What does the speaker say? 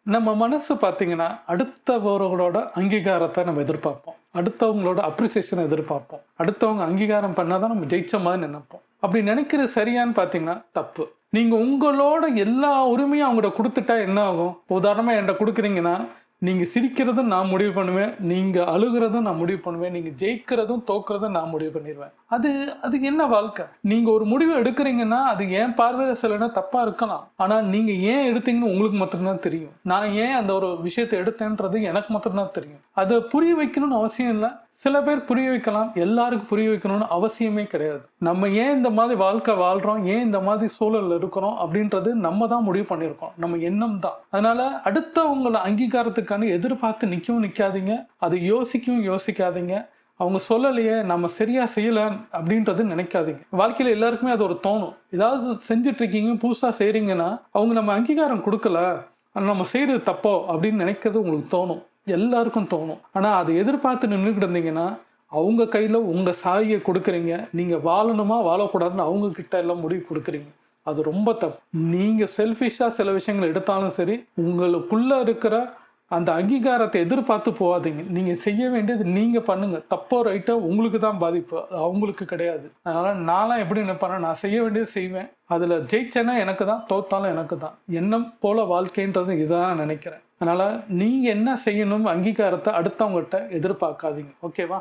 நம்ம மனசு பார்த்தீங்கன்னா, அடுத்தவர்களோட அங்கீகாரத்த நம்ம எதிர்பார்ப்போம். அடுத்தவங்களோட அப்ரிசியேஷன எதிர்பார்ப்போம். அடுத்தவங்க அங்கீகாரம் பண்ணா தான் நம்ம ஜெயிச்ச மாரி நெனைப்போம். அப்படி நெனைக்கிறது சரியான்னு பார்த்தீங்கன்னா, தப்பு. நீங்க உங்களோட எல்லா உரிமையும் அவங்கட்ட குடுத்துட்டா என்ன ஆகும்? உதாரணமா என்ட்ட குடுக்குறீங்கன்னா, நீங்க சிரிக்கிறதும் நான் முடிவு பண்ணுவேன். நீங்க அழுகுறதும் நான் முடிவு பண்ணுவேன். நீங்க ஜெயிக்கிறதும், தோக்குறதும் நான் முடிவு பண்ணிருவேன். அது அது என்ன வாழ்க்கை? நீங்க ஒரு முடிவு எடுக்குறீங்கன்னா, அது என் பார்வையில சில நேரம் தப்பா இருக்கலாம். ஆனா நீங்க ஏன் எடுத்தீங்கன்னு உங்களுக்கு மட்டும் தான் தெரியும். நான் ஏன் அந்த ஒரு விஷயத்த எடுத்தேன்றது எனக்கு மட்டும் தான் தெரியும். அத புரிய வைக்கணும்னு அவசியம் இல்ல. சில பேர் புரிய வைக்கலாம். எல்லாருக்கும் புரிய வைக்கணும்னு அவசியமே கிடையாது. நம்ம ஏன் இந்த மாதிரி வாழ்க்கை வாழ்றோம், ஏன் இந்த மாதிரி சூழல்ல இருக்கிறோம் அப்படின்றது நம்ம தான் முடிவு பண்ணியிருக்கோம். நம்ம எண்ணம் தான். அதனால அடுத்தவங்கள அங்கீகாரத்துக்கான எதிர்பார்த்து நிக்கவும் நிக்காதீங்க. அதை யோசிக்கவும் யோசிக்காதீங்க. அவங்க சொல்லலையே நம்ம சரியா செய்யல அப்படின்றது நினைக்காதீங்க. வாழ்க்கையில எல்லாருக்குமே அது ஒரு தோணும். ஏதாவது செஞ்சுட்டு இருக்கீங்க, புதுசா செய்றீங்கன்னா, அவங்க நம்ம அங்கீகாரம் குடுக்கல, நம்ம செய்யறது தப்போ அப்படின்னு நினைக்கிறது உங்களுக்கு தோணும். எல்லாருக்கும் தோணும். ஆனா அதை எதிர்பார்த்து நின்னுகிட்டு இருந்தீங்கன்னா, அவங்க கையில உங்க சாவிய குடுக்குறீங்க. நீங்க வாழணுமா, வாழக்கூடாதுன்னு அவங்க கிட்ட எல்லாம் முடிவு குடுக்குறீங்க. அது ரொம்ப தப்பு. நீங்க செல்ஃபிஷா சில விஷயங்கள எடுத்தாலும் சரி, உங்களுக்குள்ள இருக்கிற அந்த அங்கீகாரத்த எதிர்பார்த்து போகாதீங்க. நீங்க செய்ய வேண்டியது நீங்க பண்ணுங்க. தப்போ, ரைட்டோ உங்களுக்கு தான் பாதிப்பு. அது அவங்களுக்கு கிடையாது. அதனால நான்லாம் எப்படி நினைப்பேன்னா, நான் செய்ய வேண்டியது செய்வேன். அதுல ஜெயிச்சேன்னா எனக்கு தான், தோத்தாலும் எனக்கு தான். எண்ணம் போல வாழ்க்கைன்றது இதுதான் நான் நினைக்கிறேன். அதனால நீங்க என்ன செய்யணும் அங்கீகாரத்த அடுத்தவங்கட்ட எதிர்பார்க்காதீங்க. ஓகேவா?